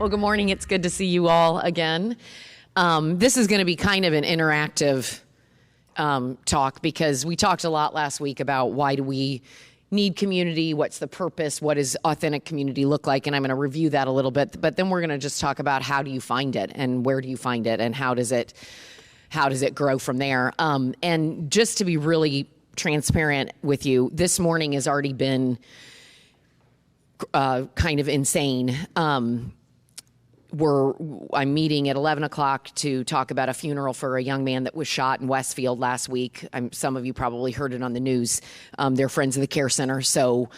Well, good morning. It's good to see you all again. This is going to be kind of an interactive talk because we talked a lot last week about why do we need community, what's the purpose, what does authentic community look like, and I'm going to review that a little bit, but then we're going to just talk about how do you find it and where do you find it and how does it grow from there. And just to be really transparent with you, this morning has already been kind of insane. I'm meeting at 11 o'clock to talk about a funeral for a young man that was shot in Westfield last week. Some of you probably heard it on the news. They're friends of the care center. So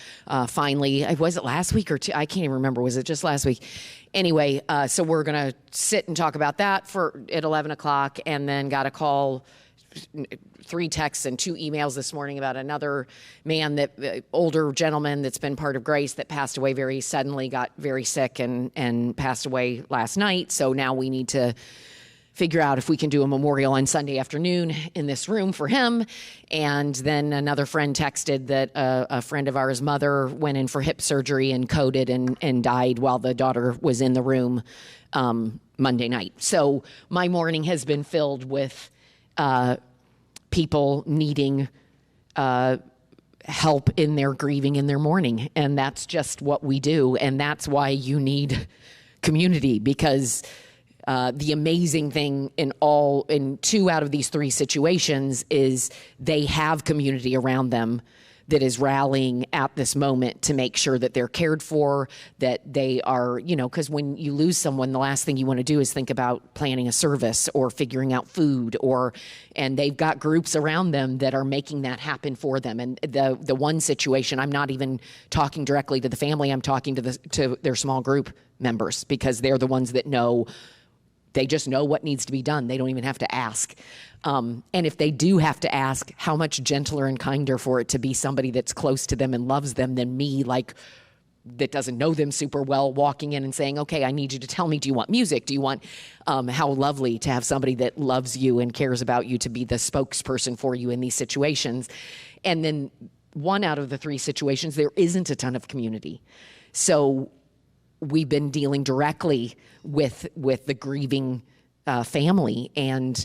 finally, was it last week or two? I can't even remember. Was it just last week? Anyway, so we're going to sit and talk about that at 11 o'clock, and then got a call, 3 texts and 2 emails this morning about another man, older gentleman that's been part of Grace that passed away very suddenly, got very sick and passed away last night. So now we need to figure out if we can do a memorial on Sunday afternoon in this room for him. And then another friend texted that a friend of ours' mother went in for hip surgery and coded and died while the daughter was in the room Monday night. So my morning has been filled with people needing help in their grieving, in their mourning. And that's just what we do. And that's why you need community, because the amazing thing in 2 out of these 3 situations is they have community around them that is rallying at this moment to make sure that they're cared for, that they are, because when you lose someone, the last thing you want to do is think about planning a service or figuring out food, and they've got groups around them that are making that happen for them. And the one situation, I'm not even talking directly to the family, I'm talking to their small group members, because they're the ones that know. They just know what needs to be done. They don't even have to ask. And if they do have to ask, how much gentler and kinder for it to be somebody that's close to them and loves them than me, that doesn't know them super well, walking in and saying, okay, I need you to tell me, do you want music? Do you want, how lovely to have somebody that loves you and cares about you to be the spokesperson for you in these situations. And then 1 out of the 3 situations, there isn't a ton of community. So we've been dealing directly with the grieving family, and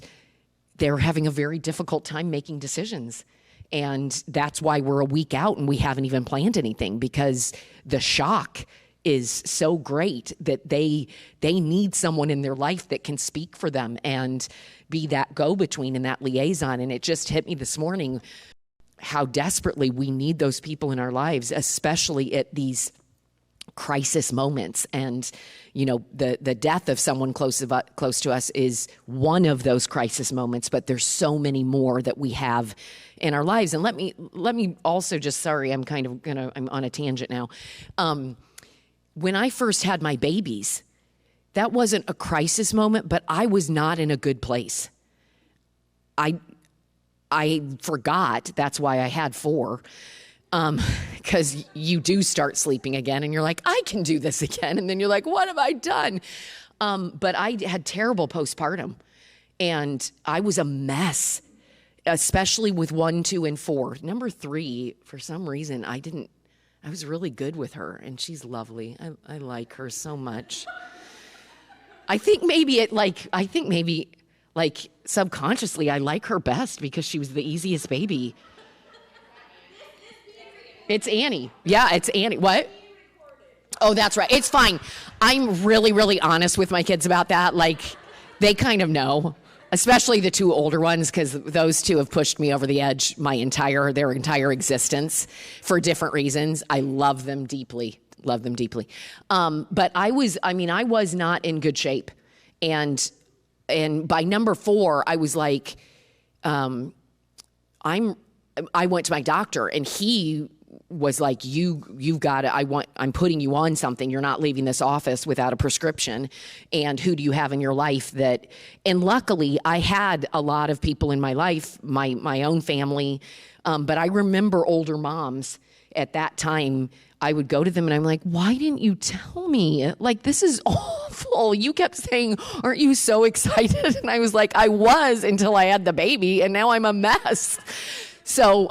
they're having a very difficult time making decisions. And that's why we're a week out and we haven't even planned anything, because the shock is so great that they need someone in their life that can speak for them and be that go-between and that liaison. And it just hit me this morning how desperately we need those people in our lives, especially at these crisis moments. And the death of someone close to us is one of those crisis moments, but there's so many more that we have in our lives. And let me also just, sorry, I'm on a tangent now. When I first had my babies, that wasn't a crisis moment, but I was not in a good place. I forgot, that's why I had 4. Because you do start sleeping again and you're like, I can do this again. And then you're like, what have I done? But I had terrible postpartum and I was a mess, especially with 1, 2, and 4. Number 3, for some reason, I was really good with her, and she's lovely. I like her so much. I think maybe subconsciously I like her best because she was the easiest baby. It's Annie. Yeah, it's Annie. What? Oh, that's right. It's fine. I'm really, really honest with my kids about that. They kind of know, especially the 2 older ones, because those 2 have pushed me over the edge their entire existence for different reasons. I love them deeply. But I was not in good shape. And by number 4, I was like, I went to my doctor, and he was like, you've got it. I'm putting you on something. You're not leaving this office without a prescription. And who do you have in your life and luckily I had a lot of people in my life, my own family. But I remember older moms at that time. I would go to them and I'm like, why didn't you tell me? This is awful. You kept saying, aren't you so excited? And I was like, I was until I had the baby, and now I'm a mess. So,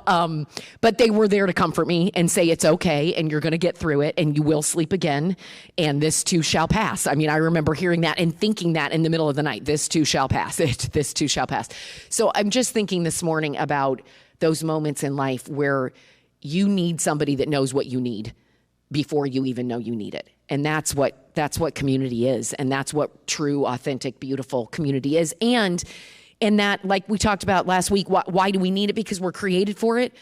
but they were there to comfort me and say, it's okay, and you're going to get through it, and you will sleep again, and this too shall pass. I mean, I remember hearing that and thinking that in the middle of the night, this too shall pass, this too shall pass. So I'm just thinking this morning about those moments in life where you need somebody that knows what you need before you even know you need it. And that's what community is. And that's what true, authentic, beautiful community is. And that, like we talked about last week, why do we need it? Because we're created for it.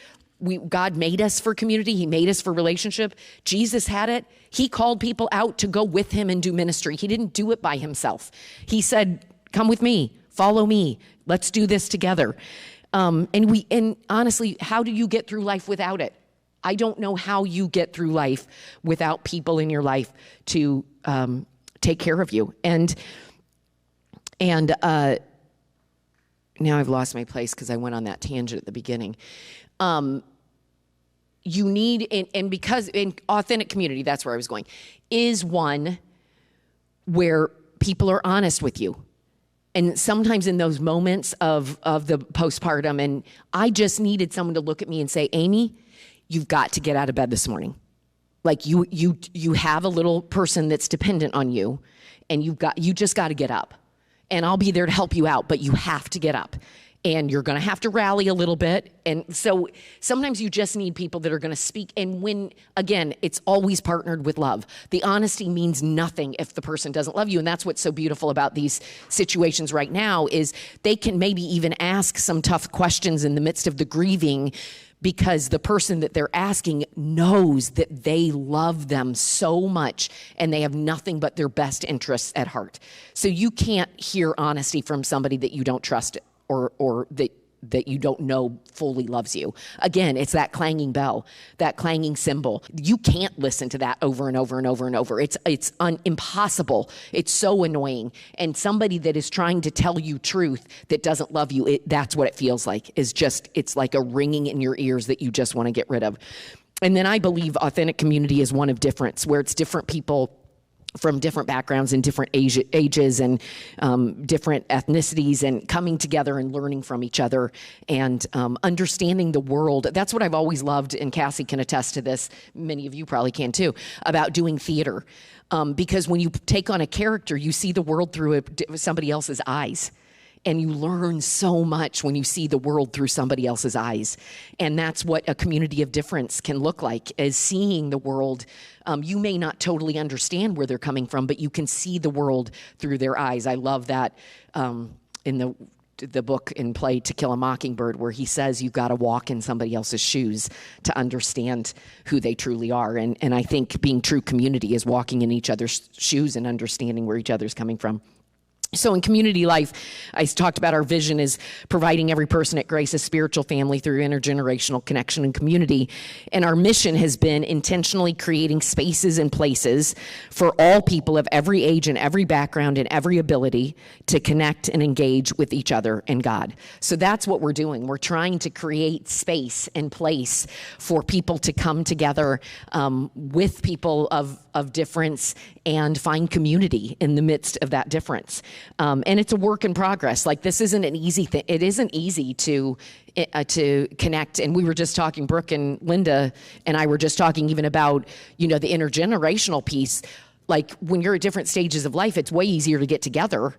God made us for community. He made us for relationship. Jesus had it. He called people out to go with him and do ministry. He didn't do it by himself. He said, come with me, follow me. Let's do this together. And honestly, how do you get through life without it? I don't know how you get through life without people in your life to take care of you. And now I've lost my place because I went on that tangent at the beginning. You need, and because in authentic community, that's where I was going, is one where people are honest with you. And sometimes in those moments of the postpartum, and I just needed someone to look at me and say, Amy, you've got to get out of bed this morning. Like you have a little person that's dependent on you, and you just got to get up. And I'll be there to help you out, but you have to get up. And you're going to have to rally a little bit. And so sometimes you just need people that are going to speak. And when, again, it's always partnered with love. The honesty means nothing if the person doesn't love you. And that's what's so beautiful about these situations right now is they can maybe even ask some tough questions in the midst of the grieving because the person that they're asking knows that they love them so much and they have nothing but their best interests at heart. So you can't hear honesty from somebody that you don't trust or that you don't know fully loves you. Again, it's that clanging bell, that clanging cymbal. You can't listen to that over and over and over and over. It's impossible. It's so annoying. And somebody that is trying to tell you truth that doesn't love you, that's what it feels like. It's like a ringing in your ears that you just want to get rid of. And then I believe authentic community is one of difference, where it's different people from different backgrounds and different ages and different ethnicities, and coming together and learning from each other and understanding the world. That's what I've always loved, and Cassie can attest to this, many of you probably can too, about doing theater. Because when you take on a character, you see the world through somebody else's eyes. And you learn so much when you see the world through somebody else's eyes. And that's what a community of difference can look like, is seeing the world. You may not totally understand where they're coming from, but you can see the world through their eyes. I love that in the book and play To Kill a Mockingbird, where he says you've got to walk in somebody else's shoes to understand who they truly are. And I think being true community is walking in each other's shoes and understanding where each other's coming from. So in community life, I talked about our vision is providing every person at Grace a spiritual family through intergenerational connection and community. And our mission has been intentionally creating spaces and places for all people of every age and every background and every ability to connect and engage with each other and God. So that's what we're doing. We're trying to create space and place for people to come together with people of difference and find community in the midst of that difference. And it's a work in progress. Like, this isn't an easy thing. It isn't easy to connect. And we were just talking, Brooke and Linda and I were just talking even about, the intergenerational piece. Like, when you're at different stages of life, it's way easier to get together,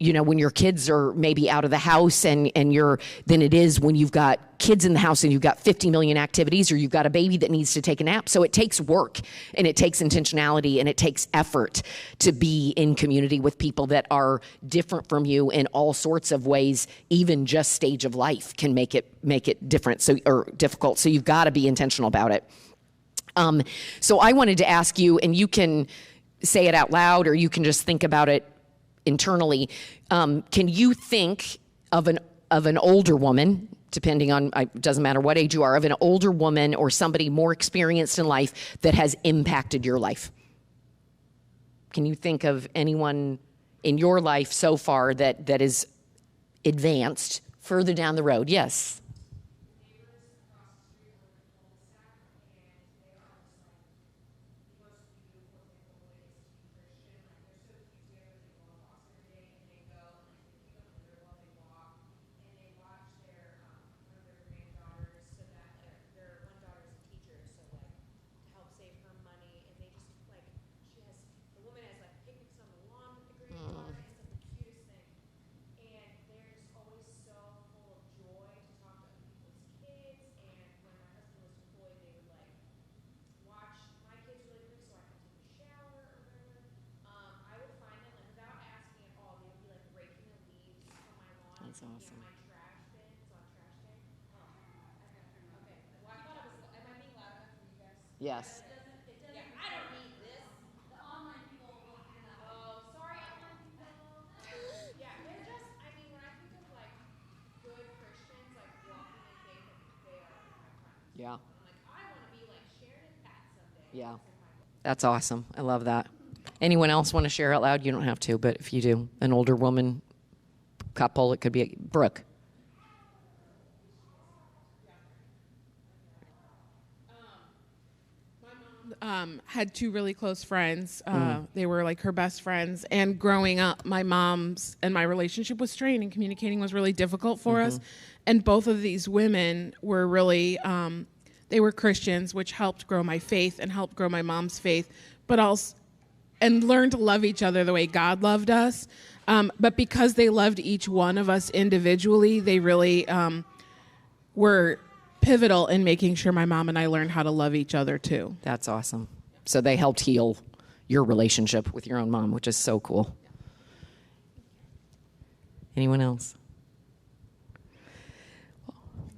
when your kids are maybe out of the house than it is when you've got kids in the house and you've got 50 million activities, or you've got a baby that needs to take a nap. So it takes work, and it takes intentionality, and it takes effort to be in community with people that are different from you in all sorts of ways. Even just stage of life can make it different, or difficult. So you've got to be intentional about it. So I wanted to ask you, and you can say it out loud, or you can just think about it internally. Can you think of an older woman, depending on, it doesn't matter what age you are, of an older woman or somebody more experienced in life that has impacted your life? Can you think of anyone in your life so far that is advanced further down the road? Yes. That's awesome. Yes. Yeah. Yeah. That's awesome. I love that. Anyone else want to share out loud? You don't have to, but if you do, an older woman, couple, it could be Brooke. Had two really close friends. They were like her best friends. And growing up, my mom's and my relationship was strained, and communicating was really difficult for us. And both of these women were really, they were Christians, which helped grow my faith and helped grow my mom's faith, but also, and learn to love each other the way God loved us. But because they loved each one of us individually, they really were pivotal in making sure my mom and I learned how to love each other too. That's awesome. So they helped heal your relationship with your own mom, which is so cool. Anyone else?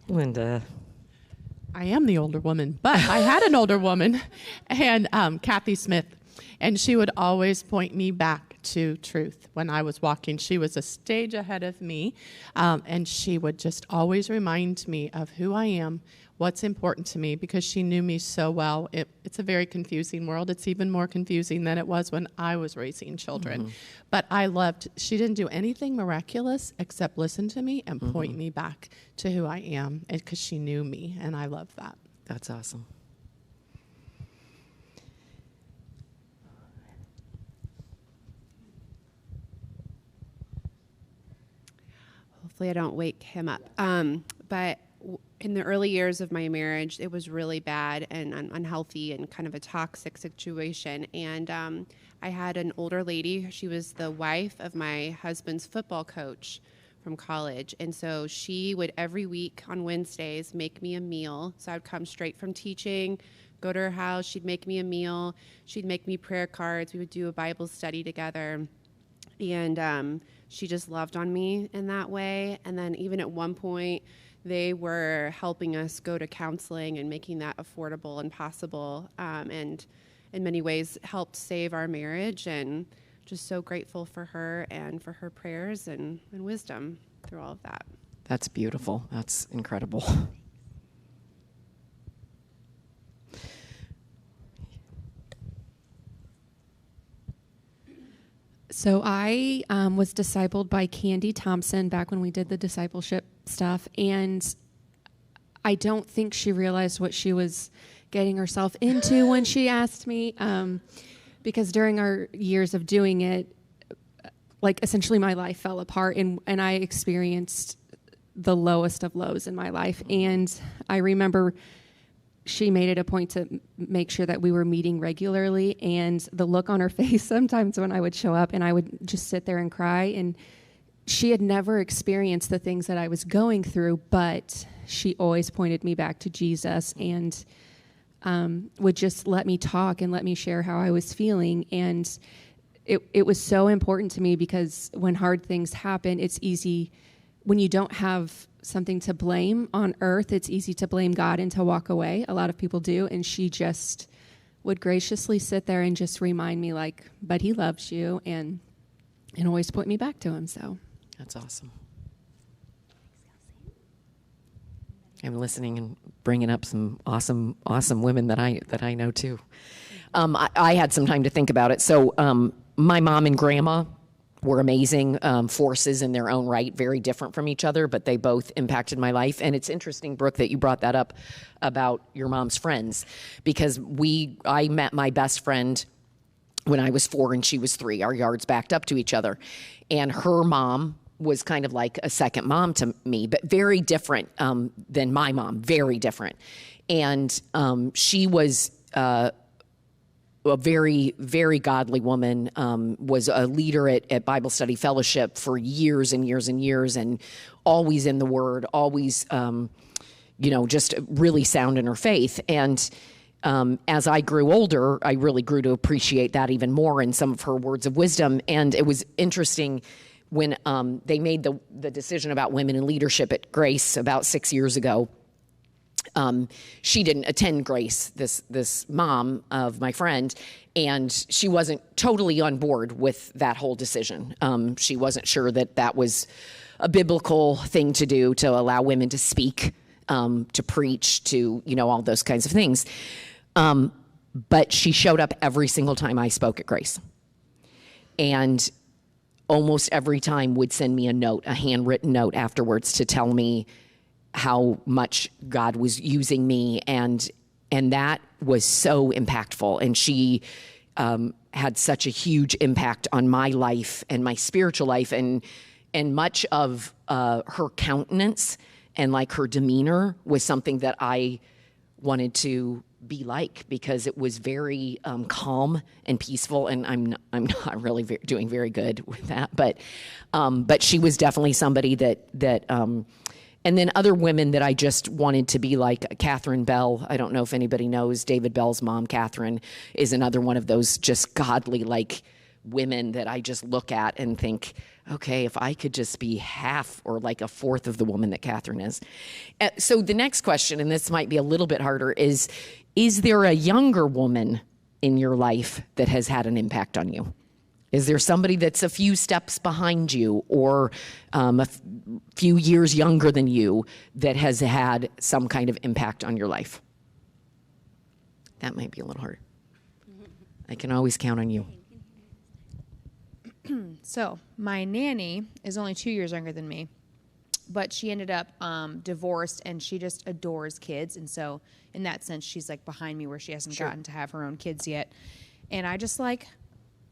Linda. I am the older woman, but I had an older woman, and Kathy Smith, and she would always point me back to truth when I was walking. She was a stage ahead of me, and she would just always remind me of who I am, what's important to me, because she knew me so well. It's a very confusing world. It's even more confusing than it was when I was raising children. But she didn't do anything miraculous except listen to me and point me back to who I am, because she knew me, and I love that. That's awesome. Hopefully I don't wake him up. But in the early years of my marriage, it was really bad and unhealthy and kind of a toxic situation. And I had an older lady. She was the wife of my husband's football coach from college. And so she would every week on Wednesdays make me a meal. So I would come straight from teaching, go to her house. She'd make me a meal. She'd make me prayer cards. We would do a Bible study together. And she just loved on me in that way. And then even at one point, they were helping us go to counseling and making that affordable and possible, and in many ways helped save our marriage. And just so grateful for her and for her prayers and wisdom through all of that. That's beautiful. That's incredible. So I was discipled by Candy Thompson back when we did the discipleship stuff, and I don't think she realized what she was getting herself into when she asked me, because during our years of doing it, like essentially my life fell apart, and I experienced the lowest of lows in my life. And I remember she made it a point to make sure that we were meeting regularly, and the look on her face sometimes when I would show up and I would just sit there and cry, and she had never experienced the things that I was going through, but she always pointed me back to Jesus and would just let me talk and let me share how I was feeling. And it was so important to me, because when hard things happen, it's easy when you don't have something to blame on earth, it's easy to blame God and to walk away. A lot of people do. And she just would graciously sit there and just remind me, like, but he loves you, and always point me back to him. So that's awesome. I'm listening and bringing up some awesome women that I know too. I had some time to think about it. So my mom and grandma were amazing forces in their own right, very different from each other, but they both impacted my life. And it's interesting, Brooke, that you brought that up about your mom's friends, because I met my best friend when I was 4 and she was 3. Our yards backed up to each other. And her mom was kind of like a second mom to me, but very different than my mom, very different. And she was a very, very godly woman, was a leader at Bible Study Fellowship for years and years and years, and always in the Word, always, just really sound in her faith. And as I grew older, I really grew to appreciate that even more, in some of her words of wisdom. And it was interesting when they made the decision about women in leadership at Grace about 6 years ago, she didn't attend Grace, this mom of my friend, and she wasn't totally on board with that whole decision. She wasn't sure that was a biblical thing to do, to allow women to speak, to preach, to, all those kinds of things. But she showed up every single time I spoke at Grace. And almost every time would send me a note, a handwritten note afterwards to tell me how much God was using me. And that was so impactful. And she had such a huge impact on my life and my spiritual life. And much of her countenance and like her demeanor was something that I wanted to be like, because it was very calm and peaceful, and I'm not really doing very good with that, but she was definitely somebody that and then other women that I just wanted to be like. Catherine Bell, I don't know if anybody knows David Bell's mom. Catherine is another one of those just godly like women that I just look at and think, okay, if I could just be half or like a fourth of the woman that Catherine is. So the next question, and this might be a little bit harder, is there a younger woman in your life that has had an impact on you? Is there somebody that's a few steps behind you or a few years younger than you that has had some kind of impact on your life? That might be a little hard. I can always count on you. So my nanny is only 2 years younger than me, but she ended up divorced, and she just adores kids. And so in that sense, she's like behind me, where she hasn't gotten to have her own kids yet. And I just like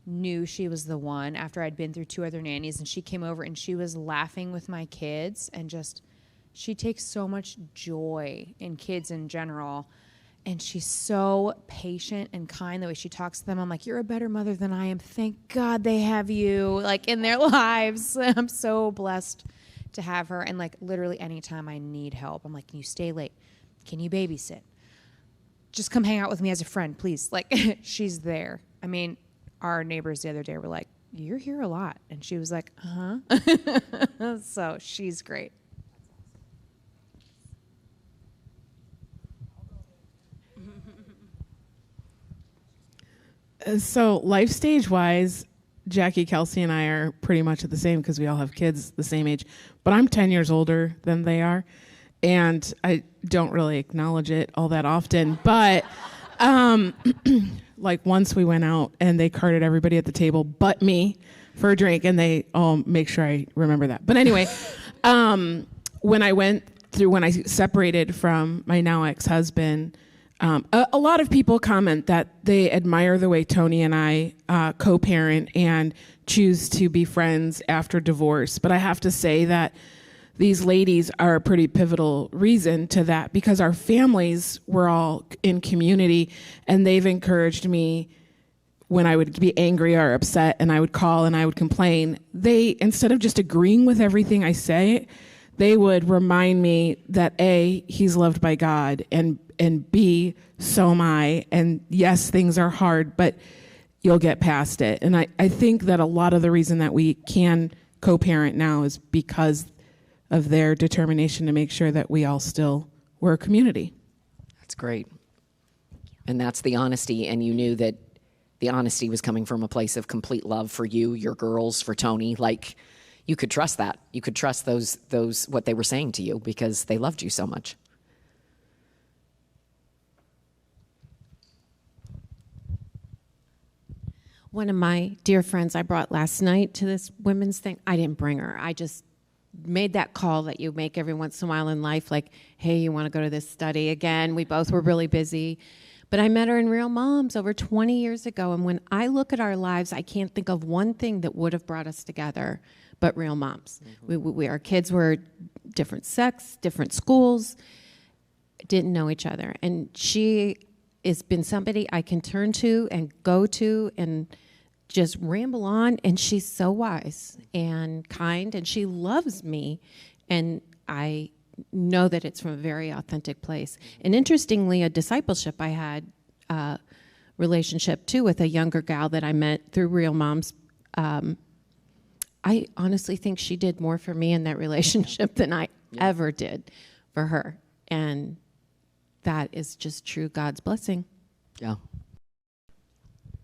knew she was the one after I'd been through 2 other nannies, and she came over and she was laughing with my kids, and just, she takes so much joy in kids in general. And she's so patient and kind the way she talks to them. I'm like, you're a better mother than I am. Thank God they have you, like, in their lives. I'm so blessed to have her. And like literally anytime I need help, I'm like, can you stay late? Can you babysit? Just come hang out with me as a friend, please. Like, she's there. I mean, our neighbors the other day were like, you're here a lot. And she was like, uh-huh. So she's great. So life stage wise, Jackie, Kelsey, and I are pretty much at the same, because we all have kids the same age. But I'm 10 years older than they are, and I don't really acknowledge it all that often. But like once we went out and they carted everybody at the table but me for a drink, and they all make sure I remember that. But anyway, when I separated from my now ex-husband, a lot of people comment that they admire the way Tony and I co-parent and choose to be friends after divorce. But I have to say that these ladies are a pretty pivotal reason to that, because our families were all in community, and they've encouraged me when I would be angry or upset and I would call and I would complain. They, instead of just agreeing with everything I say, they would remind me that A, he's loved by God, and B, so am I. And yes, things are hard, but you'll get past it. And I think that a lot of the reason that we can co-parent now is because of their determination to make sure that we all still were a community. That's great. And that's the honesty, and you knew that the honesty was coming from a place of complete love for you, your girls, for Tony. Like, you could trust that. You could trust those what they were saying to you, because they loved you so much. One of my dear friends I brought last night to this women's thing, I didn't bring her. I just made that call that you make every once in a while in life, like, hey, you want to go to this study again? We both were really busy. But I met her in Real Moms over 20 years ago, and when I look at our lives, I can't think of one thing that would have brought us together but Real Moms. Mm-hmm. Our kids were different sex, different schools, didn't know each other. And she has been somebody I can turn to and go to and just ramble on, and she's so wise and kind, and she loves me, and I know that it's from a very authentic place. And interestingly, a discipleship I had relationship too with a younger gal that I met through Real Moms. I honestly think she did more for me in that relationship than I ever did for her. And that is just true God's blessing. Yeah.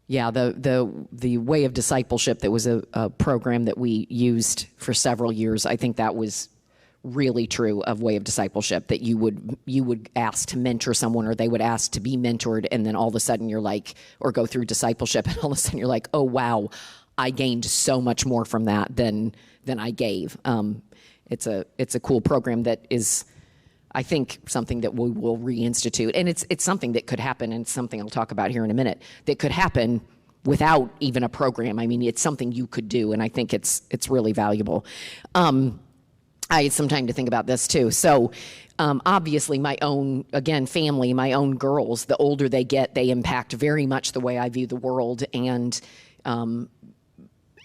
Yeah, the way of discipleship, that was a program that we used for several years. I think that was really true of way of discipleship, that you would ask to mentor someone, or they would ask to be mentored, and then all of a sudden you're like, or go through discipleship, and all of a sudden you're like, oh wow, I gained so much more from that than I gave. It's a cool program that is, I think, something that we will reinstitute, and it's something that could happen, and something I'll talk about here in a minute, that could happen without even a program. I mean, it's something you could do, and I think it's really valuable. I had some time to think about this too. So obviously my own, again, family, my own girls, the older they get, they impact very much the way I view the world, and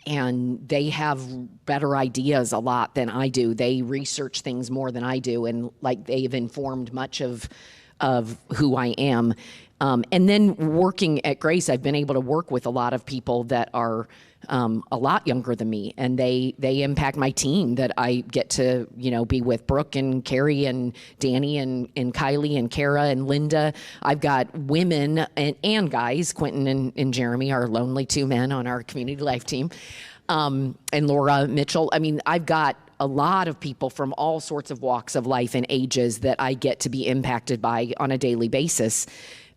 they have better ideas a lot than I do. They research things more than I do, and like they've informed much of who I am. And then working at Grace, I've been able to work with a lot of people that are a lot younger than me, and they impact my team that I get to, be with. Brooke and Carrie and Danny and Kylie and Kara and Linda. I've got women and guys, Quentin and Jeremy, our lonely two men on our community life team, and Laura Mitchell. I mean, I've got a lot of people from all sorts of walks of life and ages that I get to be impacted by on a daily basis.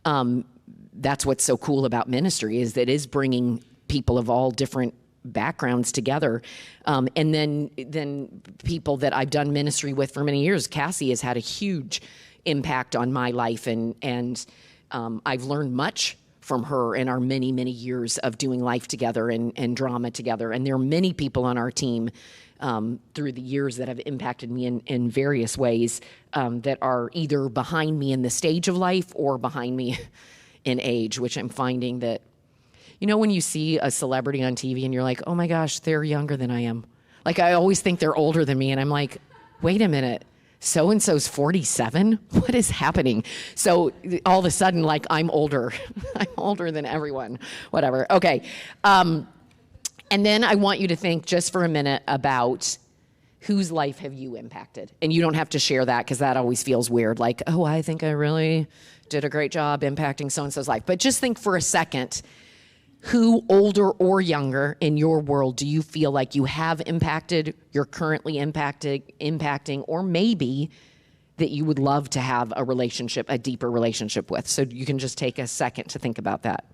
That's what's so cool about ministry, is that it is bringing people of all different backgrounds together. And then people that I've done ministry with for many years. Cassie has had a huge impact on my life, and I've learned much from her in our many, many years of doing life together and drama together. And there are many people on our team through the years that have impacted me in various ways, that are either behind me in the stage of life or behind me in age, which I'm finding that, when you see a celebrity on TV and you're like, oh my gosh, they're younger than I am. Like, I always think they're older than me, and I'm like, wait a minute, so-and-so's 47? What is happening? So all of a sudden, like, I'm older. I'm older than everyone. Whatever. Okay. And then I want you to think just for a minute about whose life have you impacted? And you don't have to share that, because that always feels weird. Like, oh, I think I really did a great job impacting so-and-so's life. But just think for a second, who, older or younger, in your world do you feel like you have impacted, you're currently impacting, or maybe that you would love to have a relationship, a deeper relationship with? So you can just take a second to think about that.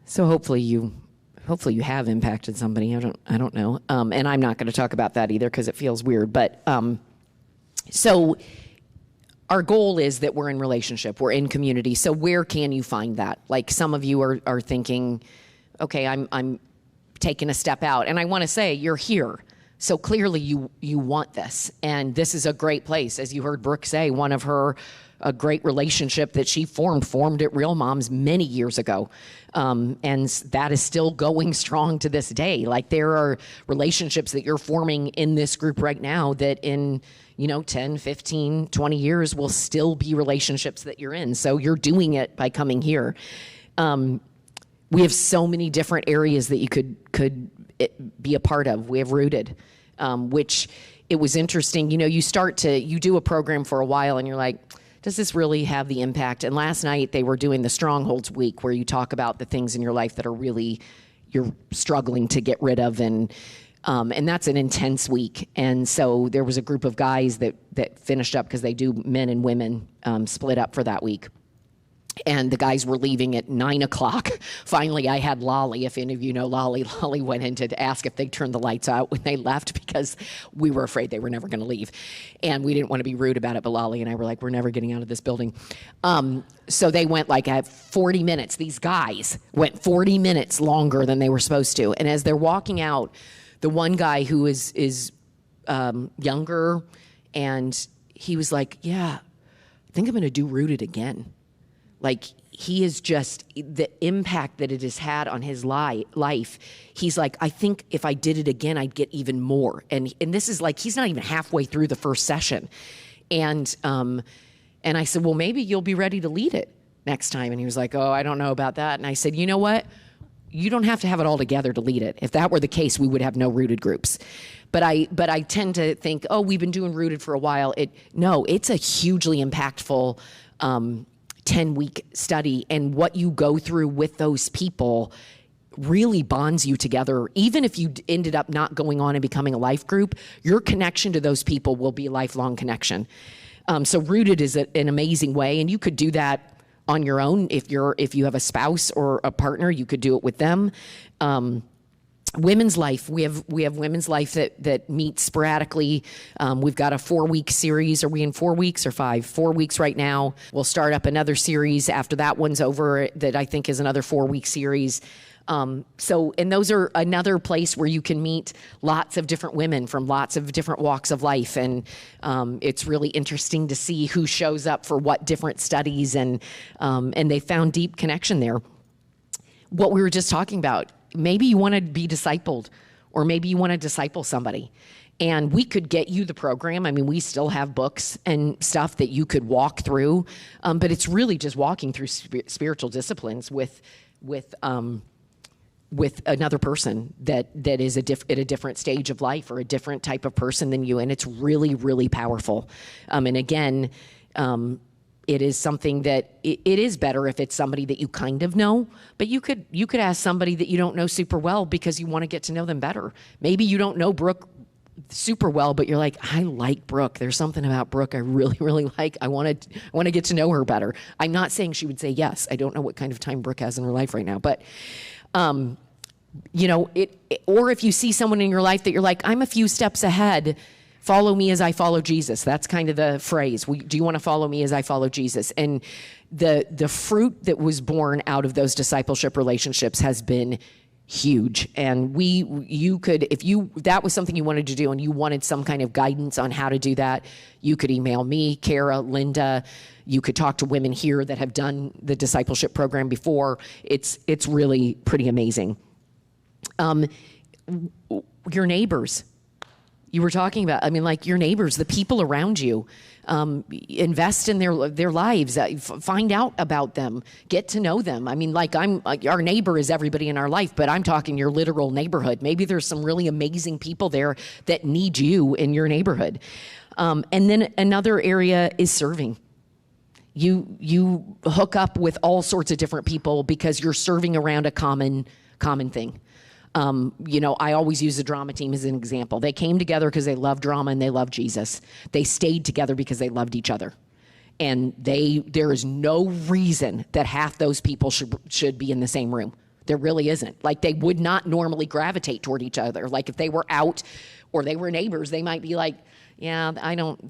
So hopefully you have impacted somebody. I don't know. And I'm not going to talk about that either, because it feels weird. But so our goal is that we're in relationship, we're in community. So where can you find that? Like, some of you are thinking, okay, I'm taking a step out, and I want to say you're here. So clearly you want this, and this is a great place. As you heard Brooke say, one of her a great relationship that she formed at Real Moms many years ago. And that is still going strong to this day. Like, there are relationships that you're forming in this group right now that in 10, 15, 20 years will still be relationships that you're in. So you're doing it by coming here. We have so many different areas that you could be a part of. We have Rooted, which it was interesting. You do a program for a while and you're like, does this really have the impact? And last night they were doing the Strongholds Week, where you talk about the things in your life that are really, you're struggling to get rid of. And that's an intense week. And so there was a group of guys that finished up, because they do men and women split up for that week. And the guys were leaving at 9:00. Finally, I had Lolly. If any of you know Lolly, Lolly went in to ask if they turned the lights out when they left, because we were afraid they were never going to leave. And we didn't want to be rude about it, but Lolly and I were like, we're never getting out of this building. So they went like at 40 minutes. These guys went 40 minutes longer than they were supposed to. And as they're walking out, the one guy who is younger, and he was like, yeah, I think I'm going to do Rooted again. Like, he is just, the impact that it has had on his life. He's like, I think if I did it again, I'd get even more. And this is like, he's not even halfway through the first session. And I said, well, maybe you'll be ready to lead it next time. And he was like, oh, I don't know about that. And I said, you know what? You don't have to have it all together to lead it. If that were the case, we would have no rooted groups. But I tend to think, oh, we've been doing rooted for a while. No, it's a hugely impactful 10-week study. And what you go through with those people really bonds you together. Even if you ended up not going on and becoming a life group, your connection to those people will be a lifelong connection. So rooted is an amazing way. And you could do that on your own. If you have a spouse or a partner, you could do it with them. Women's Life, we have Women's Life that meets sporadically. We've got a 4-week series. Are we in 4 weeks or 5? 4 weeks right now. We'll start up another series after that one's over that I think is another 4-week series. And those are another place where you can meet lots of different women from lots of different walks of life. And it's really interesting to see who shows up for what different studies, and they found deep connection there. What we were just talking about, maybe you want to be discipled, or maybe you want to disciple somebody. And we could get you the program. I mean, we still have books and stuff that you could walk through, but it's really just walking through spiritual disciplines with another person that is at a different stage of life, or a different type of person than you. And it's really, really powerful. And again, it is something that it is better if it's somebody that you kind of know, but you could ask somebody that you don't know super well because you want to get to know them better. Maybe you don't know Brooke super well, but you're like, I like Brooke. There's something about Brooke I really, really like. I want to get to know her better. I'm not saying she would say yes. I don't know what kind of time Brooke has in her life right now, but or if you see someone in your life that you're like, I'm a few steps ahead, follow me as I follow Jesus. That's kind of the phrase. Do you want to follow me as I follow Jesus? And the fruit that was born out of those discipleship relationships has been huge. And you could, if that was something you wanted to do and you wanted some kind of guidance on how to do that, you could email me, Kara, Linda. You could talk to women here that have done the discipleship program before. It's really pretty amazing. Your neighbors, you were talking about, like your neighbors, the people around you, invest in their lives, find out about them, get to know them. Our neighbor is everybody in our life, but I'm talking your literal neighborhood. Maybe there's some really amazing people there that need you in your neighborhood. And then another area is serving. You hook up with all sorts of different people because you're serving around a common thing. I always use the drama team as an example. They came together because they love drama and they love Jesus. They stayed together because they loved each other. And there is no reason that half those people should be in the same room. There really isn't. Like, they would not normally gravitate toward each other. Like, if they were out or they were neighbors, they might be like, yeah, I don't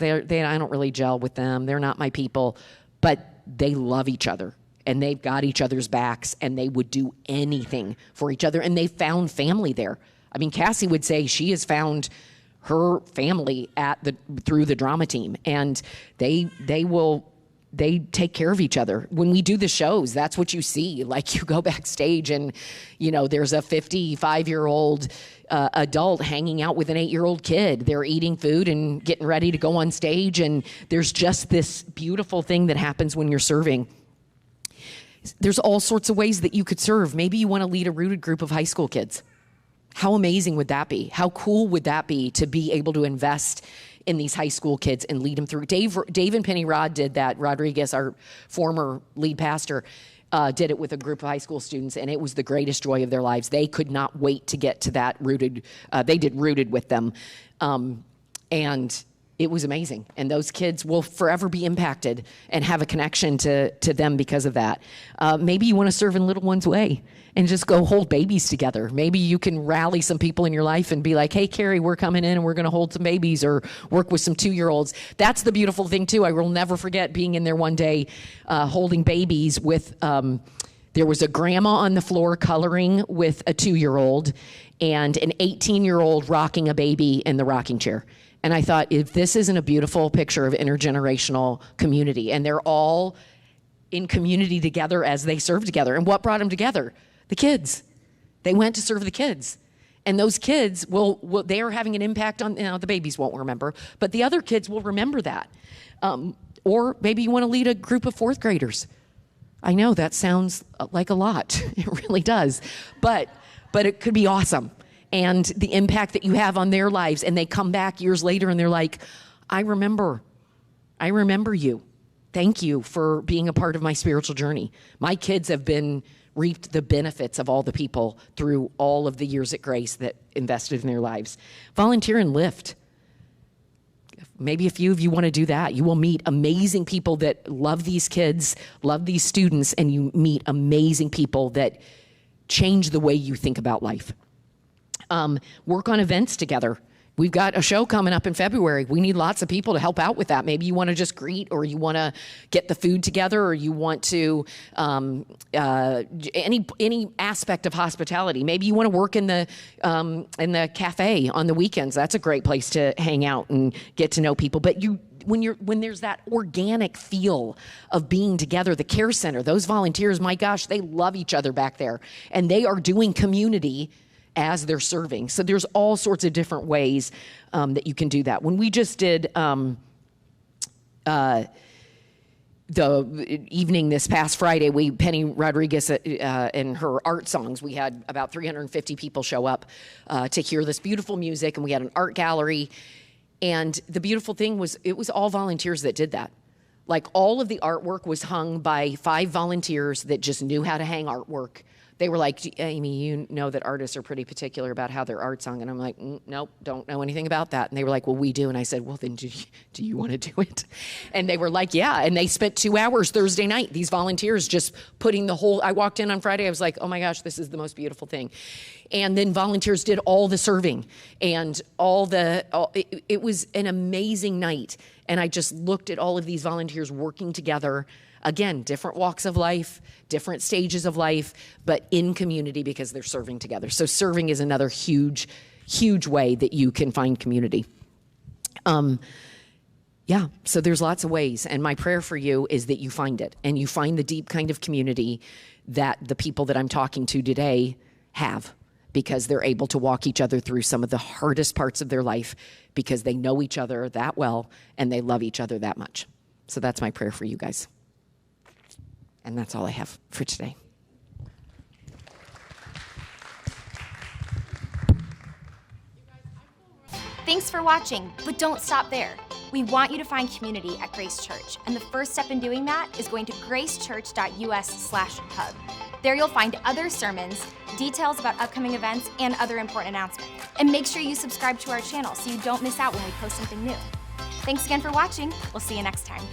really gel with them. They're not my people. But they love each other. And they've got each other's backs, and they would do anything for each other. And they found family there. Cassie would say she has found her family through the drama team, and they take care of each other. When we do the shows, that's what you see. Like, you go backstage and, there's a 55-year-old adult hanging out with an 8-year-old kid. They're eating food and getting ready to go on stage. And there's just this beautiful thing that happens when you're serving. There's all sorts of ways that you could serve. Maybe you want to lead a rooted group of high school kids. How amazing would that be? How cool would that be to be able to invest in these high school kids and lead them through? Dave and Penny Rod did that. Rodriguez, our former lead pastor, did it with a group of high school students, and it was the greatest joy of their lives. They could not wait to get to that rooted. They did rooted with them. And it was amazing. And those kids will forever be impacted and have a connection to them because of that. Maybe you want to serve in Little One's Way and just go hold babies together. Maybe you can rally some people in your life and be like, hey, Carrie, we're coming in and we're going to hold some babies, or work with some 2-year-olds. That's the beautiful thing, too. I will never forget being in there one day holding babies with, there was a grandma on the floor coloring with a 2-year-old and an 18-year-old rocking a baby in the rocking chair. And I thought, if this isn't a beautiful picture of intergenerational community, and they're all in community together as they served together. And what brought them together? The kids. They went to serve the kids. And those kids they are having an impact on, the babies won't remember, but the other kids will remember that. Or maybe you want to lead a group of fourth graders. I know that sounds like a lot. It really does. But it could be awesome. And the impact that you have on their lives, and they come back years later and they're like, I remember you. Thank you for being a part of my spiritual journey. My kids have reaped the benefits of all the people through all of the years at Grace that invested in their lives. Volunteer and Lyft. Maybe a few of you want to do that. You will meet amazing people that love these kids, love these students, and you meet amazing people that change the way you think about life. Work on events together. We've got a show coming up in February. We need lots of people to help out with that. Maybe you want to just greet, or you want to get the food together, or you want to any aspect of hospitality. Maybe you want to work in the cafe on the weekends. That's a great place to hang out and get to know people. But when there's that organic feel of being together, the care center, those volunteers, my gosh, they love each other back there, and they are doing community as they're serving. So there's all sorts of different ways that you can do that. When we just did the evening this past Friday, Penny Rodriguez and her art songs, we had about 350 people show up to hear this beautiful music, and we had an art gallery. And the beautiful thing was, it was all volunteers that did that. Like, all of the artwork was hung by 5 volunteers that just knew how to hang artwork. They were like, Amy, you know that artists are pretty particular about how their art's hung. And I'm like, nope, don't know anything about that. And they were like, well, we do. And I said, well, then do you want to do it? And they were like, yeah. And they spent 2 hours Thursday night, these volunteers, just putting I walked in on Friday. I was like, oh my gosh, this is the most beautiful thing. And then volunteers did all the serving and it was an amazing night. And I just looked at all of these volunteers working together. Again, different walks of life, different stages of life, but in community because they're serving together. So serving is another huge, huge way that you can find community. So there's lots of ways. And my prayer for you is that you find it, and you find the deep kind of community that the people that I'm talking to today have, because they're able to walk each other through some of the hardest parts of their life because they know each other that well and they love each other that much. So that's my prayer for you guys. And that's all I have for today. Thanks for watching, but don't stop there. We want you to find community at Grace Church, and the first step in doing that is going to gracechurch.us/hub. There you'll find other sermons, details about upcoming events, and other important announcements. And make sure you subscribe to our channel so you don't miss out when we post something new. Thanks again for watching. We'll see you next time.